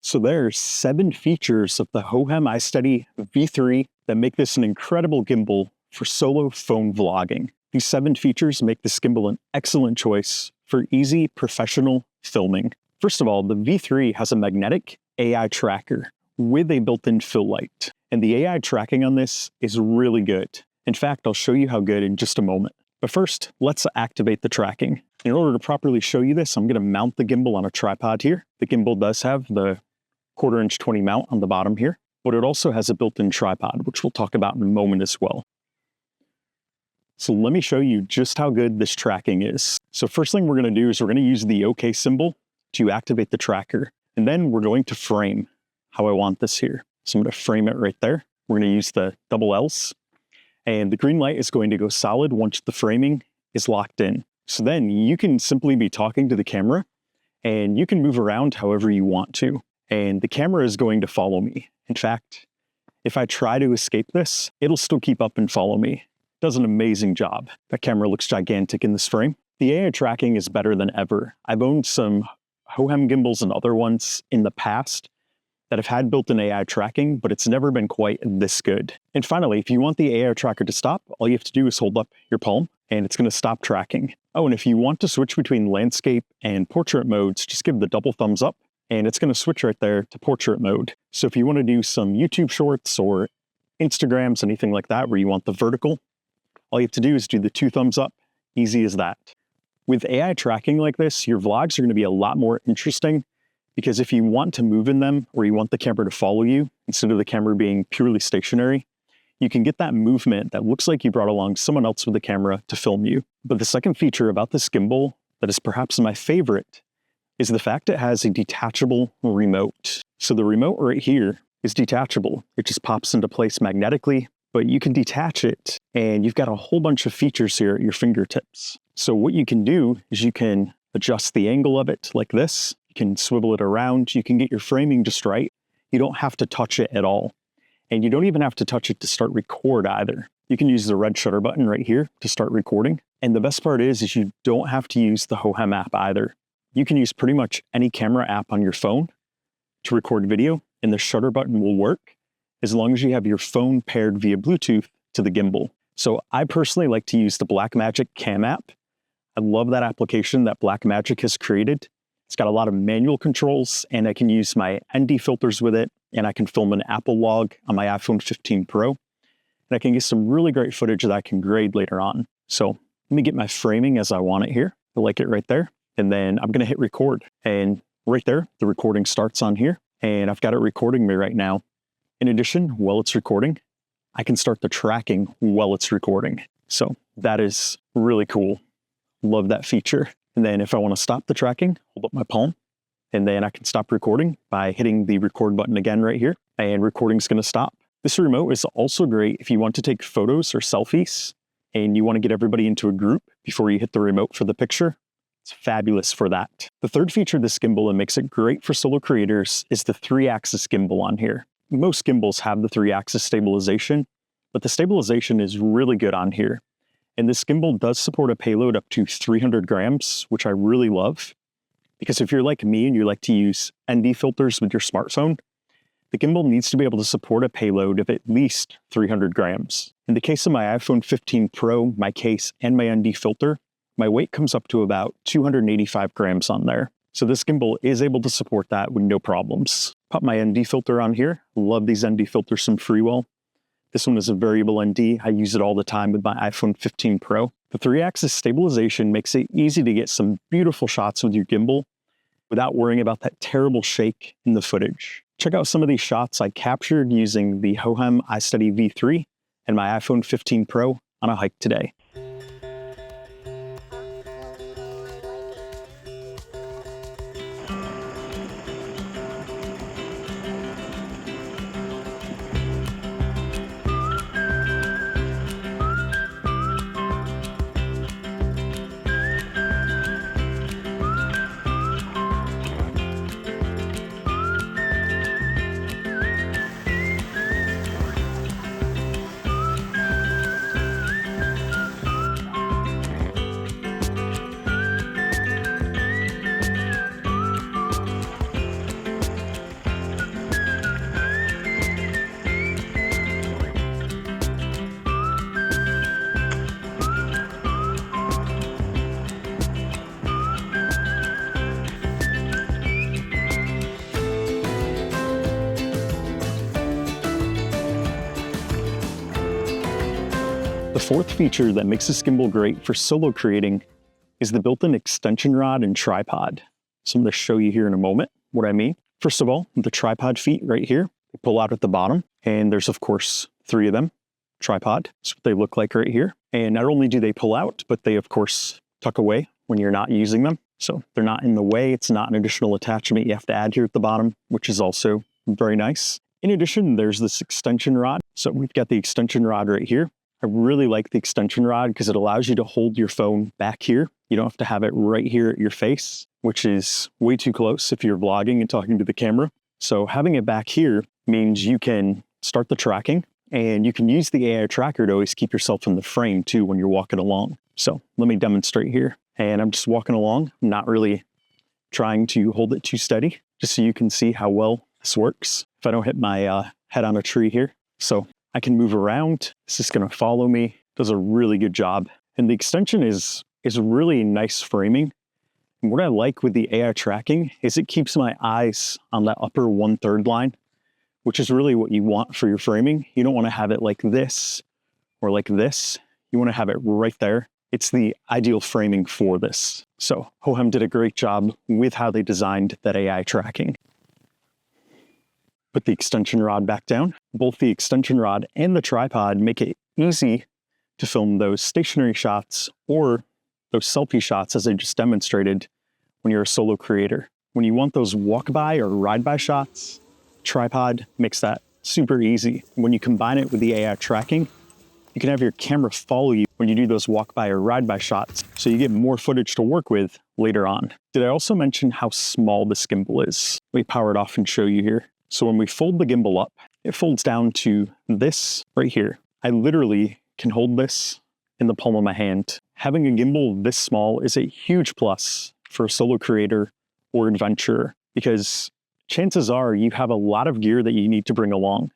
So there are 7 features of the Hohem iSteady V3 that make this an incredible gimbal for solo phone vlogging. These 7 features make this gimbal an excellent choice for easy professional filming. First of all, the V3 has a magnetic AI tracker with a built-in fill light. And the AI tracking on this is really good. In fact, I'll show you how good in just a moment. But first, let's activate the tracking. In order to properly show you this, I'm going to mount the gimbal on a tripod here. The gimbal does have the 1/4 inch 20 mount on the bottom here, but it also has a built-in tripod, which we'll talk about in a moment as well. So let me show you just how good this tracking is. So first thing we're going to do is we're going to use the OK symbol to activate the tracker. And then we're going to frame how I want this here. So I'm going to frame it right there. We're going to use the double L's. And the green light is going to go solid once the framing is locked in. So then you can simply be talking to the camera and you can move around however you want to. And the camera is going to follow me. In fact, if I try to escape this, it'll still keep up and follow me. It does an amazing job. That camera looks gigantic in this frame. The AI tracking is better than ever. I've owned some Hohem gimbals and other ones in the past that have had built-in AI tracking, but it's never been quite this good. And finally, if you want the AI tracker to stop, all you have to do is hold up your palm and it's going to stop tracking. Oh, and if you want to switch between landscape and portrait modes, just give the double thumbs up and it's going to switch right there to portrait mode. So if you want to do some YouTube shorts or Instagrams, anything like that, where you want the vertical, all you have to do is do the 2 thumbs up. Easy as that. With AI tracking like this, your vlogs are going to be a lot more interesting because if you want to move in them or you want the camera to follow you instead of the camera being purely stationary, you can get that movement that looks like you brought along someone else with the camera to film you. But the second feature about this gimbal that is perhaps my favorite is the fact it has a detachable remote. So the remote right here is detachable. It just pops into place magnetically, but you can detach it and you've got a whole bunch of features here at your fingertips. So what you can do is you can adjust the angle of it like this. You can swivel it around. You can get your framing just right. You don't have to touch it at all. And you don't even have to touch it to start record either. You can use the red shutter button right here to start recording. And the best part is you don't have to use the Hohem app either. You can use pretty much any camera app on your phone to record video, and the shutter button will work as long as you have your phone paired via Bluetooth to the gimbal. So I personally like to use the Blackmagic Cam app. I love that application that Blackmagic has created. It's got a lot of manual controls, and I can use my ND filters with it, and I can film an Apple log on my iPhone 15 Pro, and I can get some really great footage that I can grade later on. So let me get my framing as I want it here. I like it right there. And then I'm going to hit record. And right there, the recording starts on here. And I've got it recording me right now. In addition, while it's recording, I can start the tracking while it's recording. So that is really cool. Love that feature. And then if I want to stop the tracking, hold up my palm. And then I can stop recording by hitting the record button again right here. And recording's going to stop. This remote is also great if you want to take photos or selfies and you want to get everybody into a group before you hit the remote for the picture. It's fabulous for that. The third feature of this gimbal that makes it great for solo creators is the 3-axis gimbal on here. Most gimbals have the 3-axis stabilization, but the stabilization is really good on here. And this gimbal does support a payload up to 300 grams, which I really love. Because if you're like me and you like to use ND filters with your smartphone, the gimbal needs to be able to support a payload of at least 300 grams. In the case of my iPhone 15 Pro, my case, and my ND filter, my weight comes up to about 285 grams on there. So this gimbal is able to support that with no problems. Pop my ND filter on here. Love these ND filters from Freewell. This one is a variable ND. I use it all the time with my iPhone 15 Pro. The 3-axis stabilization makes it easy to get some beautiful shots with your gimbal without worrying about that terrible shake in the footage. Check out some of these shots I captured using the Hohem iSteady V3 and my iPhone 15 Pro on a hike today. The fourth feature that makes this gimbal great for solo creating is the built-in extension rod and tripod. So I'm going to show you here in a moment what I mean. First of all, the tripod feet right here, they pull out at the bottom, and there's of course 3 of them. Tripod, that's what they look like right here. And not only do they pull out, but they of course tuck away when you're not using them. So they're not in the way. It's not an additional attachment you have to add here at the bottom, which is also very nice. In addition, there's this extension rod. So we've got the extension rod right here. I really like the extension rod because it allows you to hold your phone back here. You don't have to have it right here at your face, which is way too close if you're vlogging and talking to the camera. So having it back here means you can start the tracking, and you can use the AI tracker to always keep yourself in the frame too when you're walking along. So let me demonstrate here. And I'm just walking along, not really trying to hold it too steady, just so you can see how well this works. If I don't hit my head on a tree here. So I can move around. This is gonna follow me. Does a really good job. And the extension is really nice framing. And what I like with the AI tracking is it keeps my eyes on that upper 1/3 line, which is really what you want for your framing. You don't want to have it like this or like this. You want to have it right there. It's the ideal framing for this. So Hohem did a great job with how they designed that AI tracking. Put the extension rod back down. Both the extension rod and the tripod make it easy to film those stationary shots or those selfie shots as I just demonstrated when you're a solo creator. When you want those walk by or ride by shots, tripod makes that super easy. When you combine it with the AI tracking, you can have your camera follow you when you do those walk by or ride by shots, so you get more footage to work with later on. Did I also mention how small this gimbal is? Let me power it off and show you here. So when we fold the gimbal up, it folds down to this right here. I literally can hold this in the palm of my hand. Having a gimbal this small is a huge plus for a solo creator or adventurer, because chances are you have a lot of gear that you need to bring along.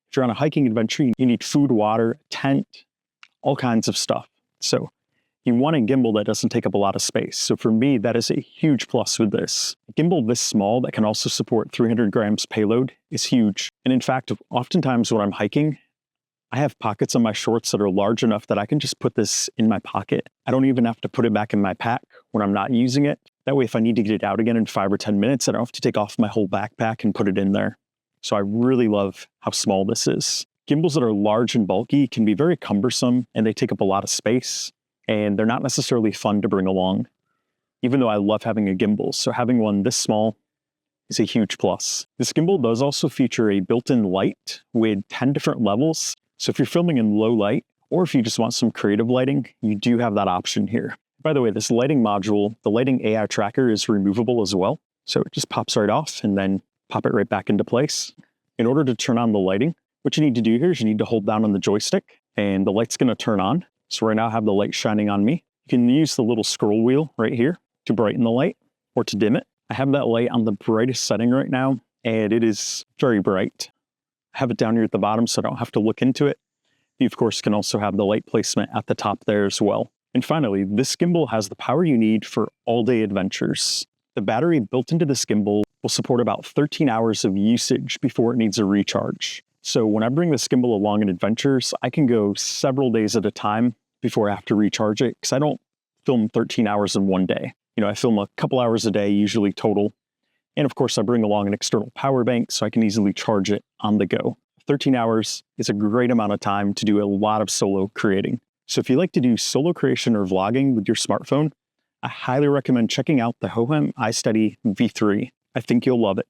If you're on a hiking adventure, you need food, water, tent, all kinds of stuff. So you want a gimbal that doesn't take up a lot of space. So for me, that is a huge plus with this. A gimbal this small that can also support 300 grams payload is huge. And in fact, oftentimes when I'm hiking, I have pockets on my shorts that are large enough that I can just put this in my pocket. I don't even have to put it back in my pack when I'm not using it. That way, if I need to get it out again in 5 or 10 minutes, I don't have to take off my whole backpack and put it in there. So I really love how small this is. Gimbals that are large and bulky can be very cumbersome, and they take up a lot of space, and they're not necessarily fun to bring along, even though I love having a gimbal. So having one this small is a huge plus. This gimbal does also feature a built-in light with 10 different levels. So if you're filming in low light, or if you just want some creative lighting, you do have that option here. By the way, this lighting module, the lighting AI tracker, is removable as well. So it just pops right off and then pop it right back into place. In order to turn on the lighting, what you need to do here is you need to hold down on the joystick and the light's gonna turn on. So right now I have the light shining on me. You can use the little scroll wheel right here to brighten the light or to dim it. I have that light on the brightest setting right now, and it is very bright. I have it down here at the bottom so I don't have to look into it. You of course can also have the light placement at the top there as well. And finally, this gimbal has the power you need for all-day adventures. The battery built into this gimbal will support about 13 hours of usage before it needs a recharge. So when I bring this gimbal along in adventures, I can go several days at a time before I have to recharge it, because I don't film 13 hours in one day. You know, I film a couple hours a day, usually total. And of course, I bring along an external power bank so I can easily charge it on the go. 13 hours is a great amount of time to do a lot of solo creating. So if you like to do solo creation or vlogging with your smartphone, I highly recommend checking out the Hohem iSteady V3. I think you'll love it.